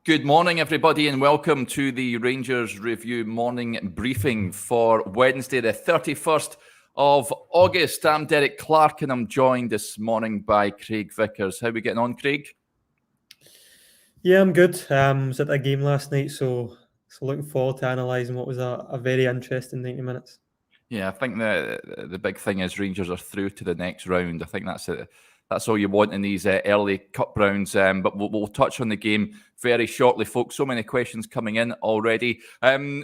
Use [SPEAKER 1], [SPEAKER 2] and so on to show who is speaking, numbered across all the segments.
[SPEAKER 1] Good morning, everybody, and welcome to the Rangers Review morning briefing for Wednesday, the 31st of August. I'm Derek Clark, and I'm joined this morning by Craig Vickers. How are we getting on, Craig?
[SPEAKER 2] Yeah, I'm good. Was at that game last night, so looking forward to analysing what was a very interesting 90 minutes.
[SPEAKER 1] Yeah, I think the big thing is Rangers are through to the next round. I think that's it. That's all you want in these early cup rounds. But we'll touch on the game very shortly, folks. So many questions coming in already.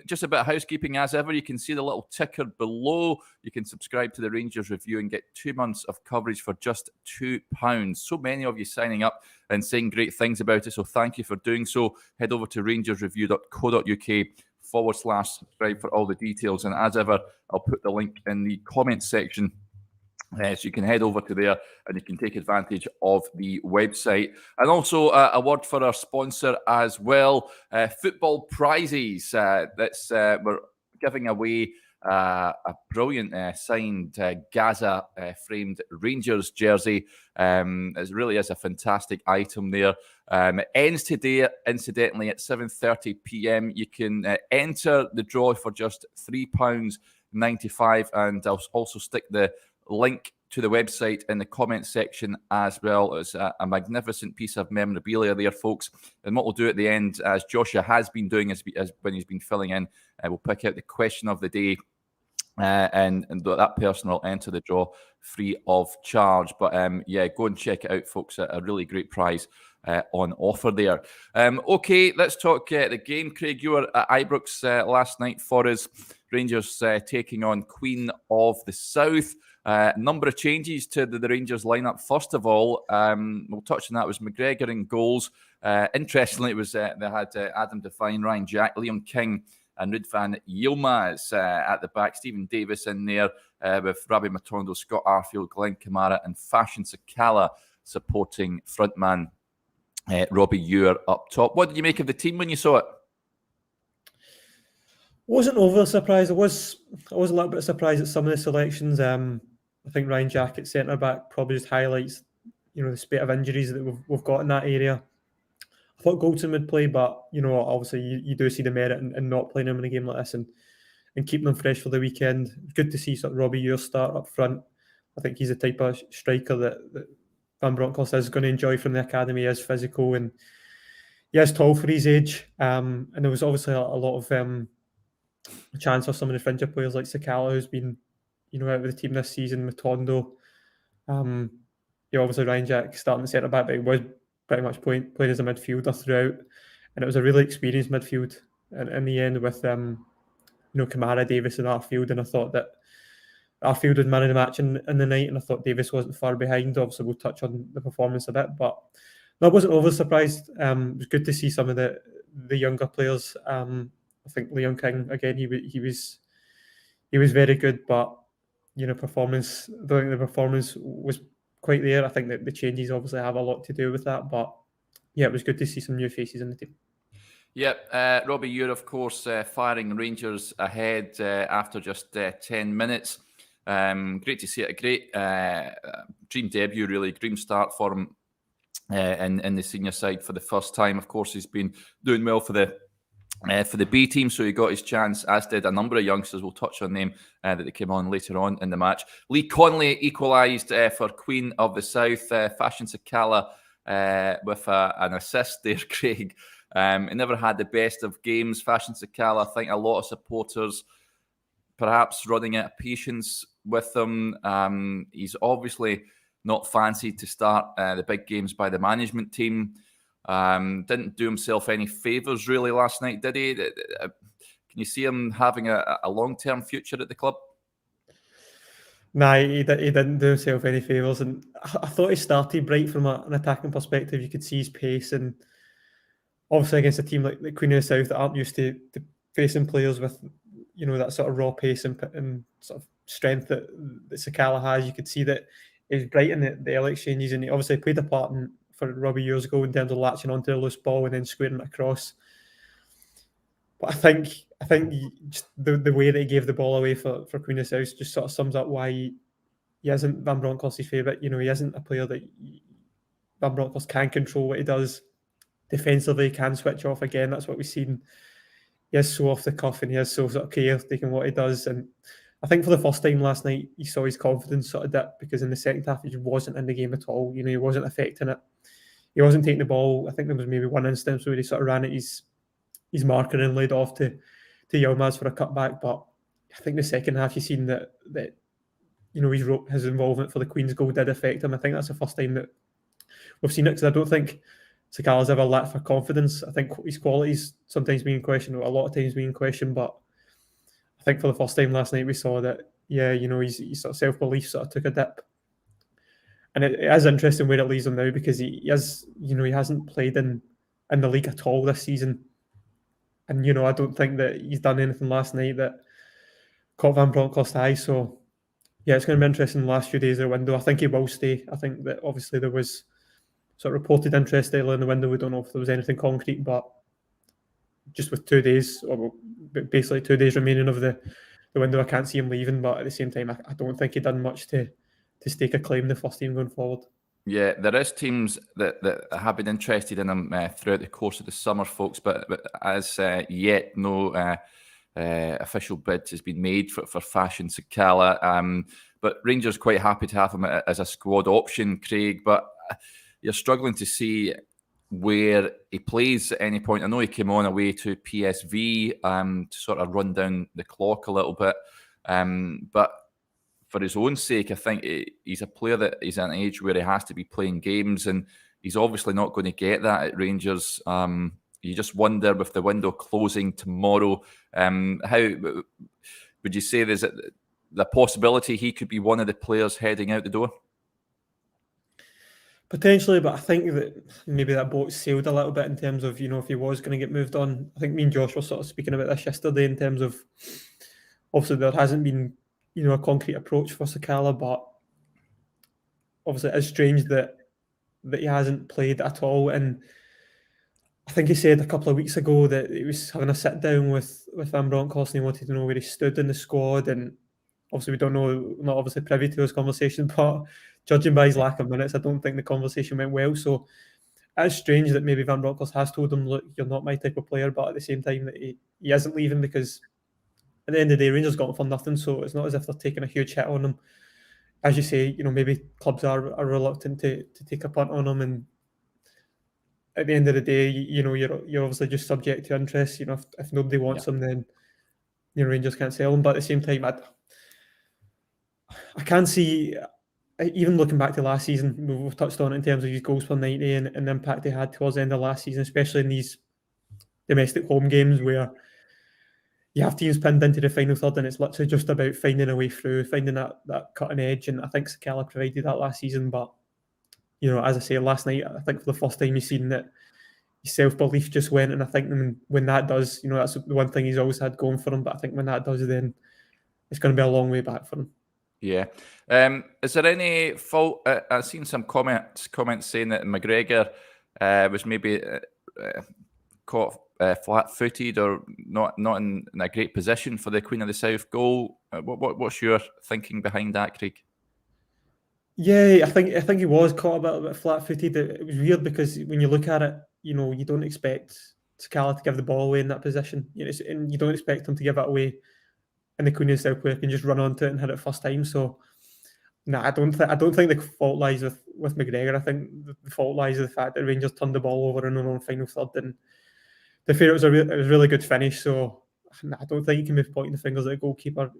[SPEAKER 1] Just a bit of housekeeping as ever. You can see the little ticker below. You can subscribe to the Rangers Review and get 2 months of coverage for just £2. So many of you signing up and saying great things about it. So thank you for doing so. Head over to rangersreview.co.uk/subscribe for all the details. And as ever, I'll put the link in the comments section. So you can head over to there and you can take advantage of the website. And also a word for our sponsor as well, Football Prizes. We're giving away a brilliant signed Gaza framed Rangers jersey. It really is a fantastic item there. It ends today, incidentally, at 7:30 p.m. You can enter the draw for just £3.95, and I'll also stick the link to the website in the comment section as well. It's a magnificent piece of memorabilia there, folks. And what we'll do at the end, as Joshua has been doing as when he's been filling in, we'll pick out the question of the day, and that person will enter the draw free of charge. But yeah, go and check it out, folks. A really great prize on offer there. Okay, let's talk the game. Craig, you were at Ibrox last night for us. Rangers taking on Queen of the South. Number of changes to the Rangers lineup. First of all, we'll touch on that. It was McGregor in goals. Interestingly, it was they had Adam Devine, Ryan Jack, Liam King, and Ridvan Yilmaz at the back. Stephen Davis in there with Rabbi Matondo, Scott Arfield, Glenn Kamara, and Fashion Sakala supporting frontman Robbie Ewer up top. What did you make of the team when you saw it?
[SPEAKER 2] Wasn't overly surprised. I was a little bit surprised at some of the selections. I think Ryan Jack at centre back probably just highlights, the spate of injuries that we've got in that area. I thought Goldson would play, but obviously you do see the merit in not playing him in a game like this and keeping them fresh for the weekend. Good to see sort of Robbie Ewer start up front. I think he's the type of striker that Van Bronckhorst is going to enjoy from the academy. He is physical and he is tall for his age. And there was obviously a lot of a chance for some of the fringe players like Sakala, who's been, out with the team this season, Matondo. Obviously Ryan Jack starting the centre back, but he was pretty much playing as a midfielder throughout, and it was a really experienced midfield. And in the end, with Kamara, Davis, and Arfield, and I thought that Arfield would man of the match in the night, and I thought Davis wasn't far behind. Obviously, we'll touch on the performance a bit, but no, I wasn't overly surprised. It was good to see some of the younger players. I think Liam King again. He was very good, but performance. I don't think the performance was quite there. I think that the changes obviously have a lot to do with that, but yeah, it was good to see some new faces in the team.
[SPEAKER 1] Yep, Robbie Ewer, of course, firing Rangers ahead after just 10 minutes. Great to see it. A great dream debut, really. Dream start for him in the senior side for the first time. Of course, he's been doing well for the B team, so he got his chance, as did a number of youngsters. We'll touch on them that they came on later on in the match. Lee Conley equalised for Queen of the South. Fashion Sakala with an assist there, Craig. He never had the best of games. Fashion Sakala, I think a lot of supporters perhaps running out of patience with him. He's obviously not fancied to start the big games by the management team. Didn't do himself any favours really last night, did he? Can you see him having a long-term future at the club?
[SPEAKER 2] Nah, he didn't do himself any favours, and I thought he started bright from an attacking perspective. You could see his pace, and obviously against a team like the Queen of the South that aren't used to facing players with that sort of raw pace and sort of strength that Sakala has, you could see that he was bright in the early exchanges, and he obviously played a part for Robbie Ewer's goal in terms of latching onto a loose ball and then squaring it across. But I think just the way that he gave the ball away for Queen of the South just sort of sums up why he isn't Van Bronckhorst's favourite. He isn't a player that Van Bronckhorst can control what he does. defensively he can switch off again. That's what we've seen. He is so off the cuff and he is so sort of chaotic in what he does. And I think for the first time last night, you saw his confidence sort of dip, because in the second half, he just wasn't in the game at all. He wasn't affecting it. He wasn't taking the ball. I think there was maybe one instance where he sort of ran at his marker and laid off to Yilmaz for a cutback. But I think the second half, you've seen that his involvement for the Queen's goal did affect him. I think that's the first time that we've seen it, because I don't think Sakala's ever lacked for confidence. I think his qualities sometimes being questioned, or a lot of times being questioned, but I think for the first time last night we saw that, his sort of self-belief sort of took a dip. And it is interesting where it leaves him now, because he hasn't played in the league at all this season. And, I don't think that he's done anything last night that caught Van Bronckhorst's eye. So, yeah, it's going to be interesting the last few days of the window. I think he will stay. I think that obviously there was sort of reported interest earlier in the window. We don't know if there was anything concrete, but just with 2 days, or basically 2 days remaining of the window, I can't see him leaving. But at the same time, I don't think he done much to stake a claim the first team going forward.
[SPEAKER 1] Yeah, there is teams that have been interested in him throughout the course of the summer, folks, but as yet no official bid has been made for Fashion Sakala. But Rangers quite happy to have him as a squad option, Craig, but you're struggling to see where he plays at any point. I know he came on away to PSV to sort of run down the clock a little bit, but for his own sake, I think he's a player that is at an age where he has to be playing games, and he's obviously not going to get that at Rangers. You just wonder, with the window closing tomorrow, how would you say there's the possibility he could be one of the players heading out the door?
[SPEAKER 2] Potentially, but I think that maybe that boat sailed a little bit in terms of, if he was going to get moved on. I think me and Josh were sort of speaking about this yesterday in terms of, obviously there hasn't been, a concrete approach for Sakala, but obviously it is strange that he hasn't played at all. And I think he said a couple of weeks ago that he was having a sit down with Van Bronckhorst and he wanted to know where he stood in the squad. And obviously we don't know, not obviously privy to his conversation, but judging by his lack of minutes, I don't think the conversation went well. So it's strange that maybe Van Bronckhorst has told him, look, you're not my type of player, but at the same time that he isn't leaving, because at the end of the day, Rangers got him for nothing, so it's not as if they're taking a huge hit on him. As you say, maybe clubs are reluctant to take a punt on him, and at the end of the day, you're obviously just subject to interest. If nobody wants him, then Rangers can't sell him. But at the same time, I can't see, even looking back to last season, we've touched on it in terms of his goals per 90 and the impact he had towards the end of last season, especially in these domestic home games where you have teams pinned into the final third, and it's literally just about finding a way through, finding that cutting edge. And I think Sakala provided that last season. But, as I say, last night, I think for the first time you've seen that his self-belief just went. And I think when that does, that's the one thing he's always had going for him. But I think when that does, then it's going to be a long way back for him.
[SPEAKER 1] Yeah. Is there any fault? I've seen some comments saying that McGregor was maybe caught flat-footed or not in a great position for the Queen of the South goal. What's your thinking behind that, Craig?
[SPEAKER 2] Yeah, I think he was caught a bit flat-footed. It was weird because when you look at it, you don't expect Sakala to give the ball away in that position, and you don't expect him to give it away in the Queen of the South player can just run onto it and hit it first time. So, no, I don't think the fault lies with McGregor. I think the fault lies in the fact that Rangers turned the ball over in their own final third. And to be fair, it was a really good finish. So, I don't think you can be pointing the fingers at the goalkeeper.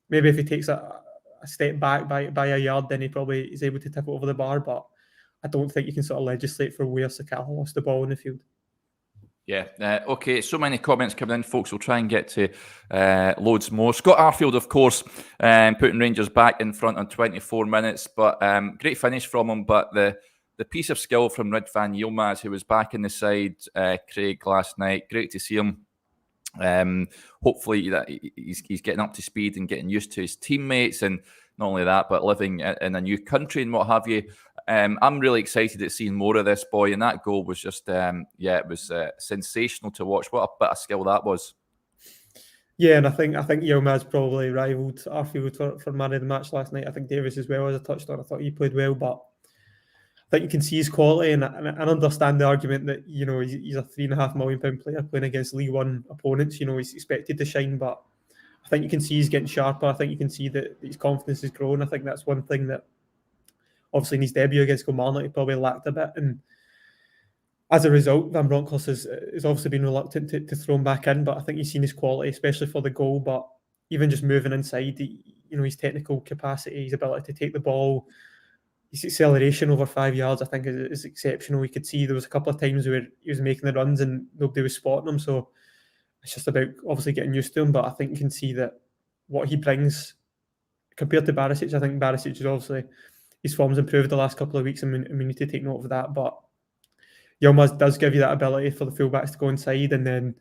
[SPEAKER 2] Maybe if he takes a step back by a yard, then he probably is able to tip it over the bar. But I don't think you can sort of legislate for where Sakala lost the ball in the field.
[SPEAKER 1] Yeah. Okay. So many comments coming in, folks. We'll try and get to loads more. Scott Arfield, of course, putting Rangers back in front on 24 minutes. But great finish from him. But the piece of skill from Ridvan Yilmaz, who was back in the side, Craig, last night. Great to see him. Hopefully that he's getting up to speed and getting used to his teammates, and not only that, but living in a new country and what have you. I'm really excited at seeing more of this boy, and that goal was just it was sensational to watch. What a bit of skill that was.
[SPEAKER 2] Yeah, and I think Yilmaz probably rivaled Arfield for man of the match last night. I think Davis as well, as I touched on. I thought he played well, but think you can see his quality, and I understand the argument that, you know, he's a £3.5 million player playing against League One opponents. You know, he's expected to shine, but I think you can see he's getting sharper. I think you can see that his confidence is growing. I think that's one thing that obviously in his debut against Kilmarnock he probably lacked a bit, and as a result, Van Bronckhorst has obviously been reluctant to throw him back in, but I think he's seen his quality, especially for the goal. But even just moving inside, you know, his technical capacity, his ability to take the ball, his acceleration over 5 yards, I think is exceptional. We could see there was a couple of times where he was making the runs and nobody was spotting him. So it's just about obviously getting used to him. But I think you can see that what he brings compared to Barisic, I think Barisic is obviously, his form's improved the last couple of weeks, and we need to take note of that. But Yilmaz does give you that ability for the fullbacks to go inside, and then,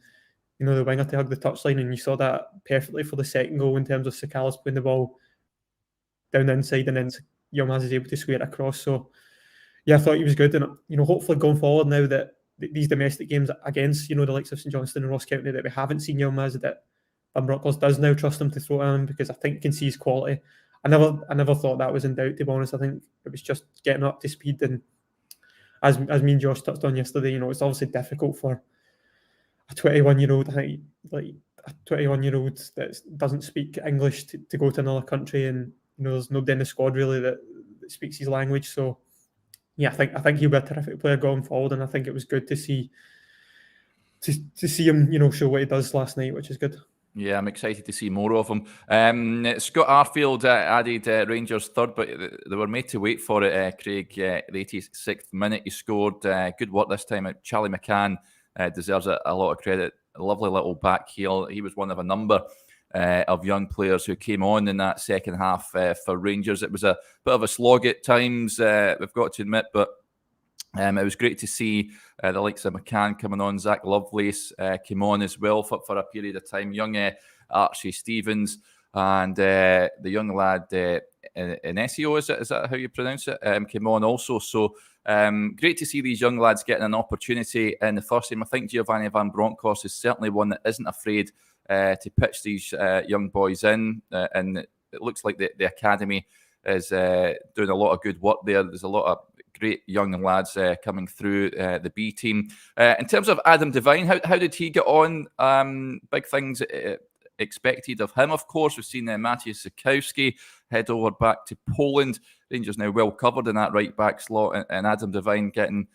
[SPEAKER 2] you know, the winger to hug the touchline, and you saw that perfectly for the second goal in terms of Sakalas playing the ball down the inside, and then Yilmaz is able to square it across. So yeah, I thought he was good, and, you know, hopefully going forward now that these domestic games against, you know, the likes of St Johnstone and Ross County, that we haven't seen Yilmaz, that Van Bronckhorst does now trust him to throw it in, because I think you can see his quality. I never thought that was in doubt, to be honest. I think it was just getting up to speed, and as me and Josh touched on yesterday, you know, it's obviously difficult for a 21-year-old, I think, like a 21-year-old that doesn't speak English to go to another country, and, you know, there's nobody in the squad really that speaks his language. So yeah, I think he'll be a terrific player going forward, and I think it was good to see him, you know, show what he does last night, which is good.
[SPEAKER 1] Yeah, I'm excited to see more of him. Scott Arfield added Rangers third, but they were made to wait for it, Craig. The 86th minute he scored. Good work this time. Charlie McCann deserves a lot of credit. A lovely little back heel. He was one of a number of young players who came on in that second half for Rangers. It was a bit of a slog at times, we've got to admit, but it was great to see the likes of McCann coming on. Zach Lovelace came on as well for a period of time. Young Archie Stevens and the young lad Inesio, is that how you pronounce it? Came on also. So great to see these young lads getting an opportunity in the first team. I think Giovanni Van Bronckhorst is certainly one that isn't afraid to pitch these young boys in, and it looks like the academy is doing a lot of good work there. There's a lot of great young lads coming through the B team. In terms of Adam Devine, how did he get on? Big things expected of him, of course. We've seen Maciej Sikowski head over back to Poland. Rangers now well covered in that right back slot, and Adam Devine coming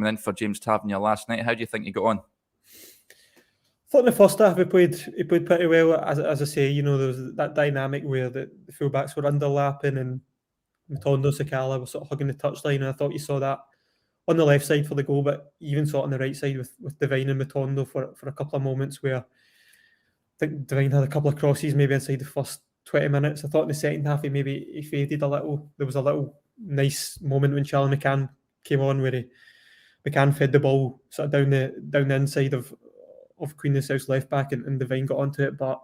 [SPEAKER 1] in for James Tavernier last night. How do you think he got on?
[SPEAKER 2] I thought in the first half he played pretty well. As I say, you know, there was that dynamic where the fullbacks were underlapping, and Matondo, Sakala were sort of hugging the touchline, and I thought you saw that on the left side for the goal, but you even saw it on the right side with Devine and Matondo for a couple of moments where I think Devine had a couple of crosses maybe inside the first 20 minutes. I thought in the second half he faded a little. There was a little nice moment when Charlie McCann came on where McCann fed the ball sort of down the inside of Queen of the South's left back, and Devine got onto it. But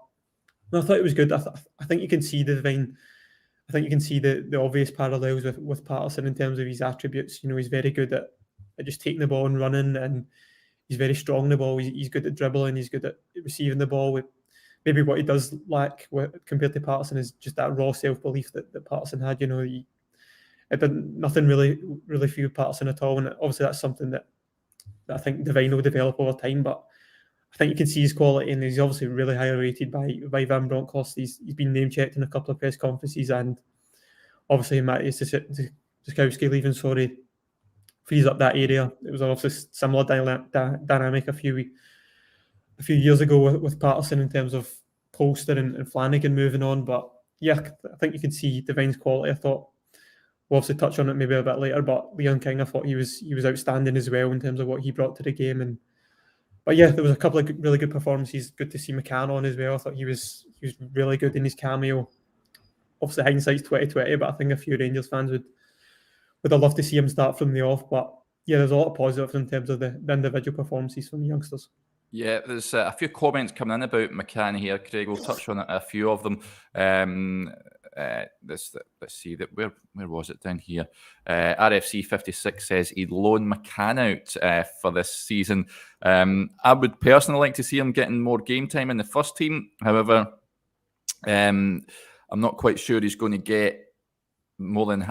[SPEAKER 2] no, I thought it was good. I think you can see the Devine. I think you can see the obvious parallels with Patterson in terms of his attributes. You know, he's very good at just taking the ball and running, and he's very strong on the ball. He's good at dribbling. He's good at receiving the ball. Maybe what he does lack compared to Patterson is just that raw self-belief that Patterson had. You know, nothing really fueled Patterson at all, and obviously that's something that I think Devine will develop over time. But I think you can see his quality, and he's obviously really highly rated by Van Bronckhorst. He's been name-checked in a couple of press conferences, and obviously Maciej Sikowski leaving, frees up that area. It was obviously similar dynamic a few years ago with Patterson in terms of Polster and Flanagan moving on. But yeah, I think you can see Devine's quality. I thought we'll obviously touch on it maybe a bit later, but Leon King, I thought he was outstanding as well in terms of what he brought to the game. But yeah, there was a couple of really good performances. Good to see McCann on as well. I thought he was really good in his cameo. Obviously, hindsight's 2020, but I think a few Rangers fans would have loved to see him start from the off. But yeah, there's a lot of positives in terms of the individual performances from the youngsters. Yeah,
[SPEAKER 1] there's a few comments coming in about McCann here, Craig. We'll touch on a few of them. Let's see that where was it down here? RFC 56 says he'd loan McCann out for this season. I would personally like to see him getting more game time in the first team. However, I'm not quite sure he's going to get more than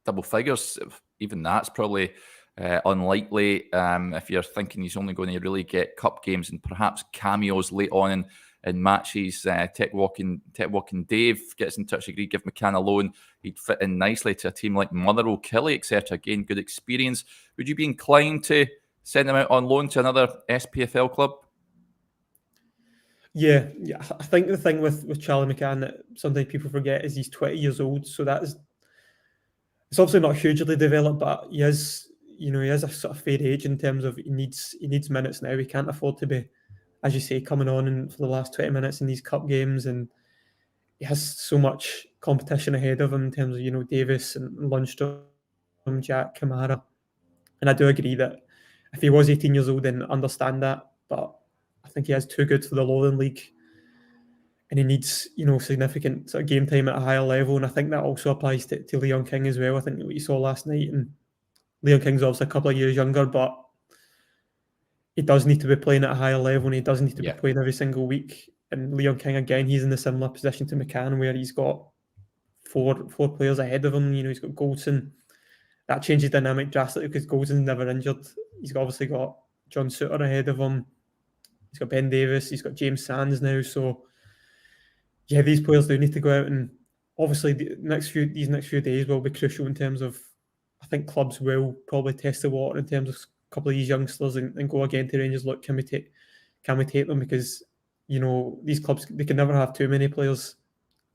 [SPEAKER 1] double figures. Even that's probably unlikely if you're thinking he's only going to really get cup games and perhaps cameos late on in matches. Tech Walking Dave gets in touch, agreed, give McCann a loan. He'd fit in nicely to a team like Motherwell, Kelly, etc. Again, good experience. Would you be inclined to send him out on loan to another SPFL club?
[SPEAKER 2] Yeah. I think the thing with Charlie McCann that sometimes people forget is he's 20 years old, so it's obviously not hugely developed, but he is a sort of fair age in terms of he needs minutes now. He can't afford to be, as you say, coming on for the last 20 minutes in these cup games, and he has so much competition ahead of him in terms of Davis and Lundstrom, Jack, Kamara. And I do agree that if he was 18 years old, then understand that, but I think he is too good for the Lowland League, and he needs significant sort of game time at a higher level. And I think that also applies to Leon King as well. I think what you saw last night, and Leon King's obviously a couple of years younger, but he does need to be playing at a higher level, and he does need to be playing every single week. And Leon King, again, he's in a similar position to McCann, where he's got four players ahead of him. He's got Goldson. That changes dynamic drastically because Goldson's never injured. He's obviously got John Souttar ahead of him. He's got Ben Davis. He's got James Sands now. So, yeah, these players do need to go out, and obviously these next few days will be crucial in terms of, I think clubs will probably test the water in terms of a couple of these youngsters and go again to Rangers. Look, can we take them? Because these clubs, they can never have too many players.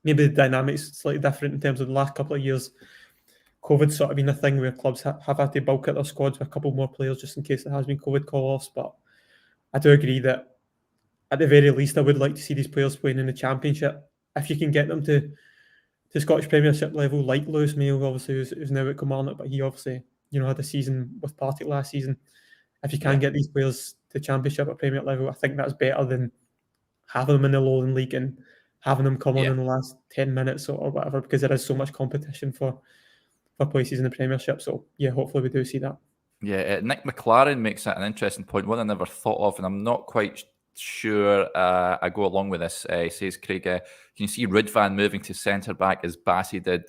[SPEAKER 2] Maybe the dynamics slightly different in terms of the last couple of years. COVID's sort of been a thing where clubs have had to bulk out their squads with a couple more players just in case there has been COVID call-offs. But I do agree that at the very least, I would like to see these players playing in the Championship. If you can get them to Scottish Premiership level, like Lewis Mayo, obviously, who's now at Kilmarnock, but he obviously, had a season with Partick last season. If you can get these players to Championship at Premier level, I think that's better than having them in the Lowland League and having them come on in the last 10 minutes or whatever, because there is so much competition for places in the Premiership. So, yeah, hopefully we do see that.
[SPEAKER 1] Yeah, Nick McLaren makes that an interesting point, one I never thought of, and I'm not quite sure I go along with this. Says Craig, can you see Ridvan moving to centre-back as Bassey did?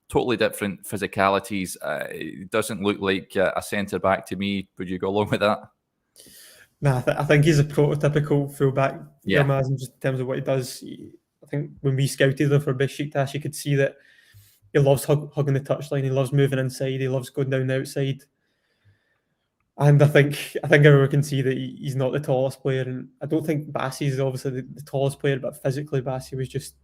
[SPEAKER 1] Totally different physicalities. It doesn't look like a centre-back to me. Would you go along with that?
[SPEAKER 2] Nah, I think he's a prototypical full-back. Yeah. In terms of what he does. I think when we scouted him for Besiktas, you could see that he loves hugging the touchline. He loves moving inside. He loves going down the outside. And I think everyone can see that he's not the tallest player. And I don't think Bassey is obviously the tallest player, but physically Bassey was just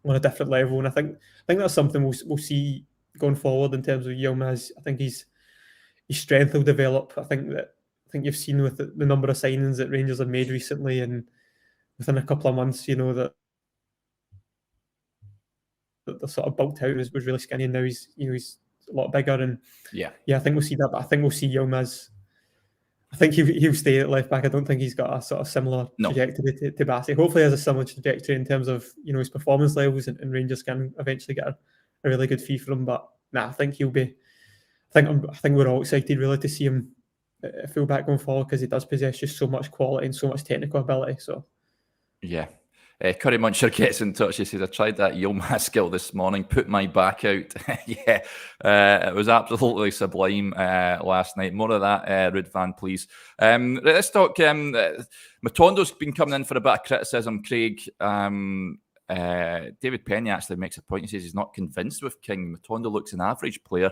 [SPEAKER 2] on a different level. And I think that's something we'll see going forward in terms of Yilmaz. I think his strength will develop. I think you've seen with the number of signings that Rangers have made recently, and within a couple of months, that the sort of bulked out was really skinny, and now he's a lot bigger. And I think we'll see that. But I think we'll see Yilmaz. I think he'll stay at left back. I don't think he's got a sort of similar trajectory to Bassey. Hopefully, he has a similar trajectory in terms of his performance levels, and Rangers can eventually get a really good fee for him. But I think he'll be. I think we're all excited really to see him at full back going forward, because he does possess just so much quality and so much technical ability. So
[SPEAKER 1] yeah. Curry Muncher gets in touch. He says, I tried that Yilmaz skill this morning, put my back out. It was absolutely sublime last night. More of that, Ridvan, please. Let's talk. Matondo's been coming in for a bit of criticism, Craig. David Penny actually makes a point. He says he's not convinced with King. Matondo looks an average player.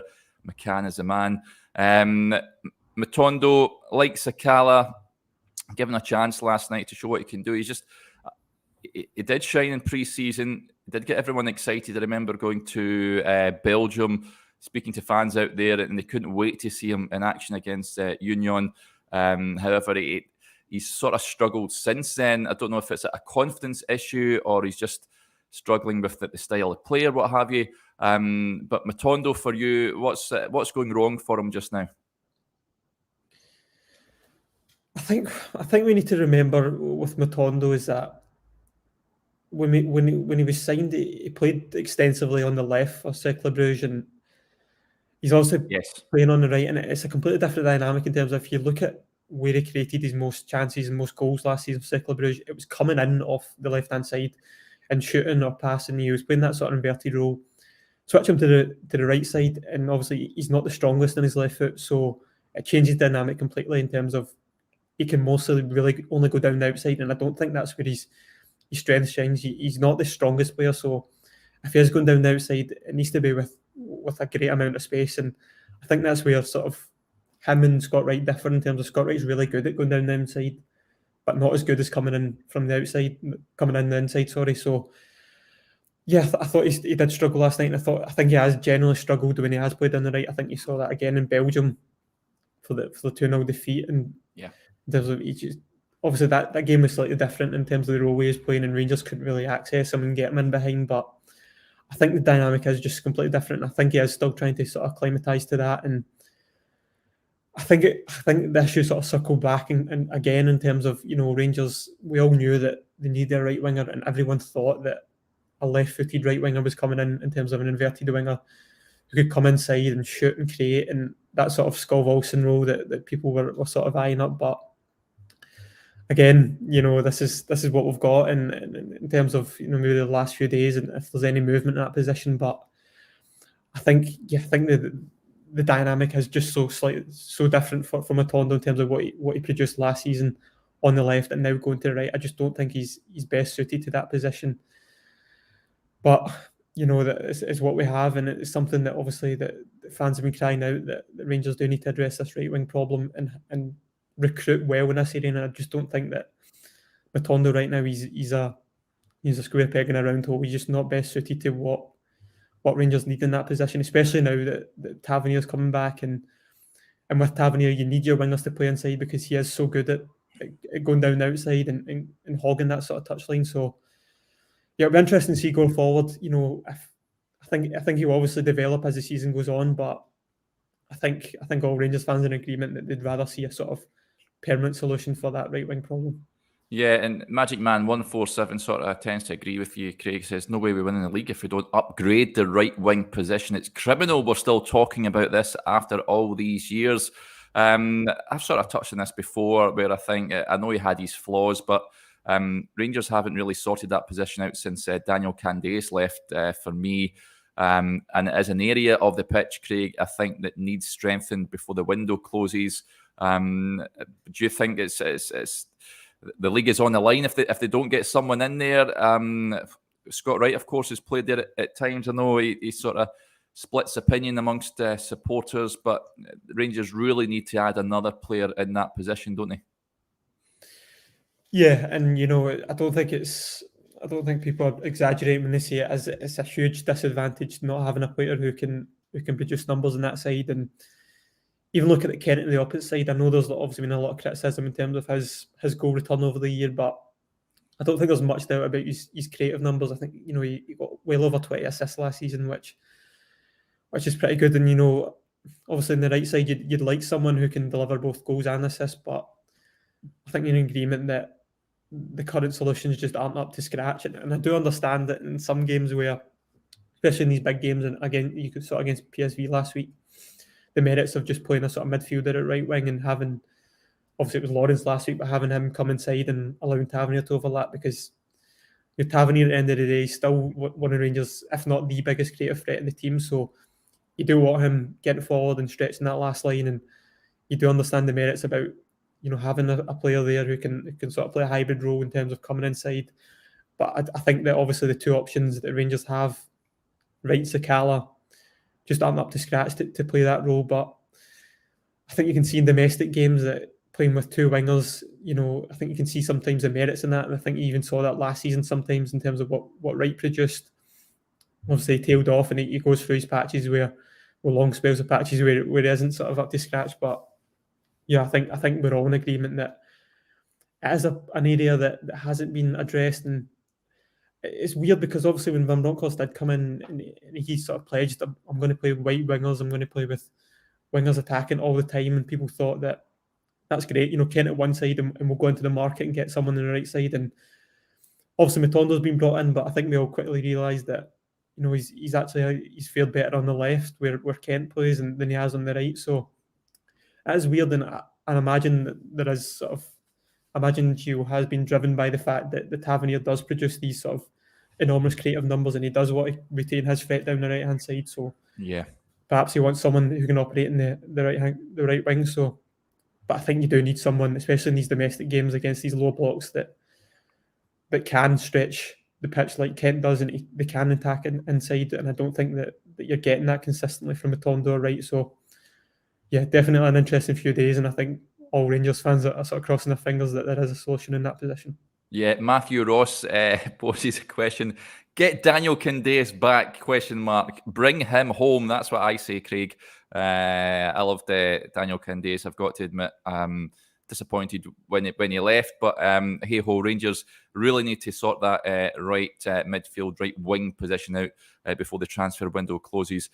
[SPEAKER 1] McCann is a man. Matondo, like Sakala, given a chance last night to show what he can do. He did shine in pre-season. He did get everyone excited. I remember going to Belgium, speaking to fans out there, and they couldn't wait to see him in action against Union. However, he's sort of struggled since then. I don't know if it's a confidence issue or he's just struggling with the style of play or what have you. But Matondo, for you, what's going wrong for him just now?
[SPEAKER 2] I think we need to remember with Matondo is that when he was signed, he played extensively on the left for Cercle Bruges, and he's also playing on the right, and it's a completely different dynamic in terms of, if you look at where he created his most chances and most goals last season for Cercle Bruges, it was coming in off the left-hand side and shooting or passing. He was playing that sort of inverted role. switch him to the right side, and obviously he's not the strongest on his left foot, so it changes the dynamic completely in terms of he can mostly really only go down the outside, and I don't think that's where his strength shines. He's not the strongest player, so if he is going down the outside, it needs to be with a great amount of space, and I think that's where sort of him and Scott Wright differ in terms of Scott Wright's really good at going down the inside, but not as good as coming in from the outside, coming in the inside. Sorry, so. Yeah, I thought he did struggle last night, and I think he has generally struggled when he has played on the right. I think you saw that again in Belgium for the 2-0 defeat, and there's obviously that game was slightly different in terms of the role he was playing, and Rangers couldn't really access him and get him in behind. But I think the dynamic is just completely different. I think he is still trying to sort of acclimatise to that, and I think the issue sort of circled back and again in terms of Rangers. We all knew that they needed a right winger, and everyone thought that a left-footed right winger was coming in terms of an inverted winger who could come inside and shoot and create, and that sort of Skov-Olsen role that people were sort of eyeing up. But again, this is what we've got in terms of maybe the last few days, and if there's any movement in that position. But I think the dynamic is just so different from Matondo in terms of what he produced last season on the left and now going to the right. I just don't think he's best suited to that position. But that is what we have, and it's something that obviously that fans have been crying out that the Rangers do need to address this right wing problem and recruit well in this area. And I just don't think that Matondo right now he's a square peg in a round hole. He's just not best suited to what Rangers need in that position, especially now that Tavernier's coming back, and with Tavernier you need your wingers to play inside because he is so good at going down the outside and hogging that sort of touchline. So. Yeah, it'll be interesting to see going forward. I think he'll obviously develop as the season goes on, but I think all Rangers fans are in agreement that they'd rather see a sort of permanent solution for that right wing problem.
[SPEAKER 1] Yeah, and Magic Man 147 sort of tends to agree with you. Craig says, no way we win in the league if we don't upgrade the right wing position. It's criminal we're still talking about this after all these years. I've sort of touched on this before where I think, I know he had his flaws, but Rangers haven't really sorted that position out since Daniel Candace left for me. And it is an area of the pitch, Craig, I think that needs strengthened before the window closes. Do you think it's the league is on the line if they don't get someone in there? Scott Wright, of course, has played there at times. I know he sort of splits opinion amongst supporters, but Rangers really need to add another player in that position, don't they?
[SPEAKER 2] Yeah, and I don't think people are exaggerating when they say it as it's a huge disadvantage not having a player who can produce numbers on that side. And even looking at Kennett on the opposite side, I know there's obviously been a lot of criticism in terms of his goal return over the year, but I don't think there's much doubt about his creative numbers. I think he got well over 20 assists last season, which is pretty good. And obviously on the right side, you'd like someone who can deliver both goals and assists, but I think you're in agreement that the current solutions just aren't up to scratch. And I do understand that in some games where, especially in these big games, and again, you could saw against PSV last week, the merits of just playing a sort of midfielder at right wing and having, obviously it was Lawrence last week, but having him come inside and allowing Tavernier to overlap, because your Tavernier at the end of the day is still one of Rangers, if not the biggest creative threat in the team. So you do want him getting forward and stretching that last line, and you do understand the merits about having a player there who can sort of play a hybrid role in terms of coming inside. But I think that obviously the two options that Rangers have, Wright, Sakala, just aren't up to scratch to play that role. But I think you can see in domestic games that playing with two wingers, I think you can see sometimes the merits in that. And I think you even saw that last season sometimes in terms of what Wright produced. Obviously, he tailed off and he goes through his patches where long spells of patches where he isn't sort of up to scratch. But yeah, I think we're all in agreement that it is an area that hasn't been addressed. And it's weird because obviously when Van Bronckhorst did come in and he sort of pledged, I'm going to play with white wingers, I'm going to play with wingers attacking all the time, and people thought that that's great, Kent at one side and we'll go into the market and get someone on the right side. And obviously Matondo's been brought in, but I think we all quickly realised that he's fared better on the left where Kent plays than he has on the right. So it is weird, and I imagine that there is sort of, Gio has been driven by the fact that the Tavernier does produce these sort of enormous creative numbers, and he does want to retain his threat down the right-hand side. So
[SPEAKER 1] yeah,
[SPEAKER 2] perhaps he wants someone who can operate in the right wing. So, but I think you do need someone, especially in these domestic games against these low blocks, that can stretch the pitch like Kent does, and they can attack inside. And I don't think that you're getting that consistently from Matondo, right? So, yeah, definitely an interesting few days, and I think all Rangers fans are sort of crossing their fingers that there is a solution in that position.
[SPEAKER 1] yeah. Matthew Ross poses a question. Get Daniel Candeias back? ? Bring him home. That's what I say, Craig. I loved Daniel Candeias. I've got to admit, disappointed when he left, but hey ho, Rangers really need to sort that right midfield, right wing position out before the transfer window closes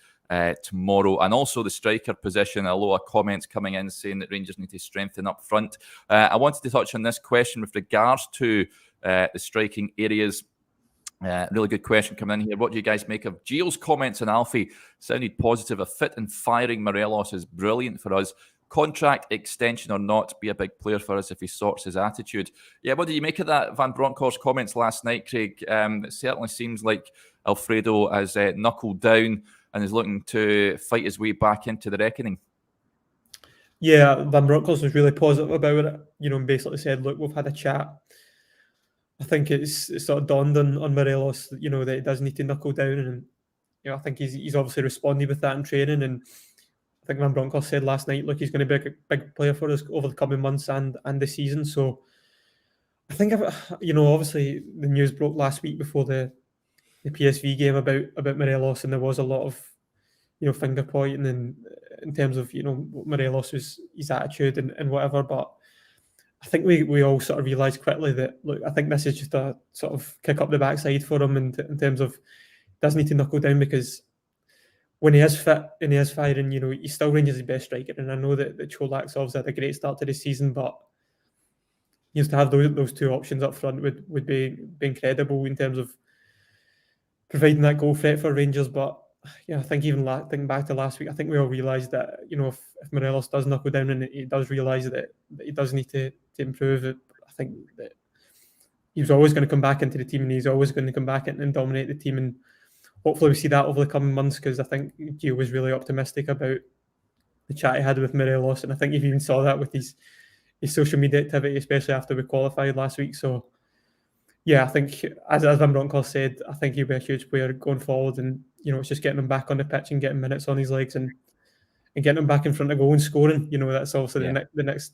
[SPEAKER 1] tomorrow, and also the striker position. A lot of comments coming in saying that Rangers need to strengthen up front. I wanted to touch on this question with regards to the striking areas. Really good question coming in here. What do you guys make of Gio's comments on Alfie? Sounded positive. A fit and firing Morelos is brilliant for us. Contract extension or not, be a big player for us if he sorts his attitude. Yeah, what do you make of that Van Bronckhorst comments last night, Craig? It certainly seems like Alfredo has knuckled down and is looking to fight his way back into the reckoning.
[SPEAKER 2] Yeah, Van Bronckhorst was really positive about it. And basically said, look, we've had a chat. I think it's sort of dawned on Morelos, that he does need to knuckle down, and I think he's obviously responded with that in training. And I think Van Bronckhorst said last night, look, he's going to be a big player for us over the coming months and the season. So I think, obviously the news broke last week before the PSV game about Morelos, and there was a lot of finger pointing and in terms of Morelos was his attitude and whatever. But I think we all sort of realised quickly that, look, I think this is just a sort of kick up the backside for him in terms of does need to knuckle down, because when he is fit and he is firing, he still Rangers' best striker. And I know that Cholak's obviously had a great start to the season, but to have those two options up front would be incredible in terms of providing that goal threat for Rangers. But yeah, I think even thinking back to last week, I think we all realised that if Morelos does knuckle down and he does realise that he does need to improve it, I think that he was always going to come back into the team, and he's always going to come back and dominate the team. And hopefully we see that over the coming months, because I think Gio was really optimistic about the chat he had with Morelos, and I think you even saw that with his social media activity, especially after we qualified last week. So yeah, I think as Van Bronckhorst said, I think he'll be a huge player going forward, and it's just getting him back on the pitch and getting minutes on his legs and getting him back in front of goal and scoring. That's also the next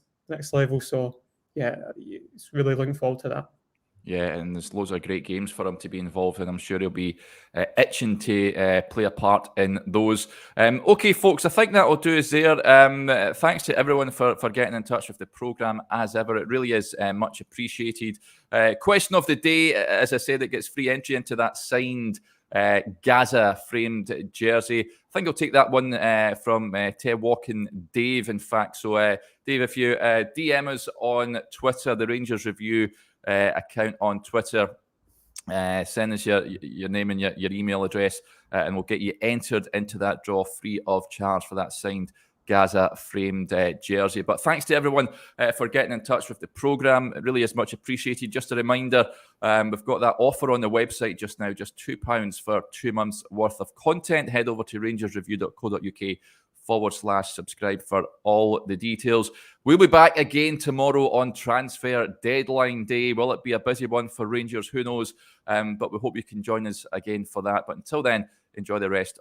[SPEAKER 2] level. So yeah, it's really looking forward to that.
[SPEAKER 1] Yeah, and there's loads of great games for him to be involved in. I'm sure he'll be itching to play a part in those. Okay, folks, I think that'll do us there. Thanks to everyone for getting in touch with the programme, as ever. It really is much appreciated. Question of the day, as I said, it gets free entry into that signed Gaza framed jersey. I think I'll take that one from Ted Walken Dave, in fact. So, Dave, if you DM us on Twitter, the Rangers Review account on Twitter, send us your name and your email address, and we'll get you entered into that draw free of charge for that signed Gaza framed jersey. But thanks to everyone for getting in touch with the programme. It really is much appreciated. Just a reminder, we've got that offer on the website just now, just £2 for 2 months worth of content. Head over to rangersreview.co.uk/subscribe for all the details. We'll be back again tomorrow on transfer deadline day. Will it be a busy one for Rangers? Who knows? But we hope you can join us again for that. But until then, enjoy the rest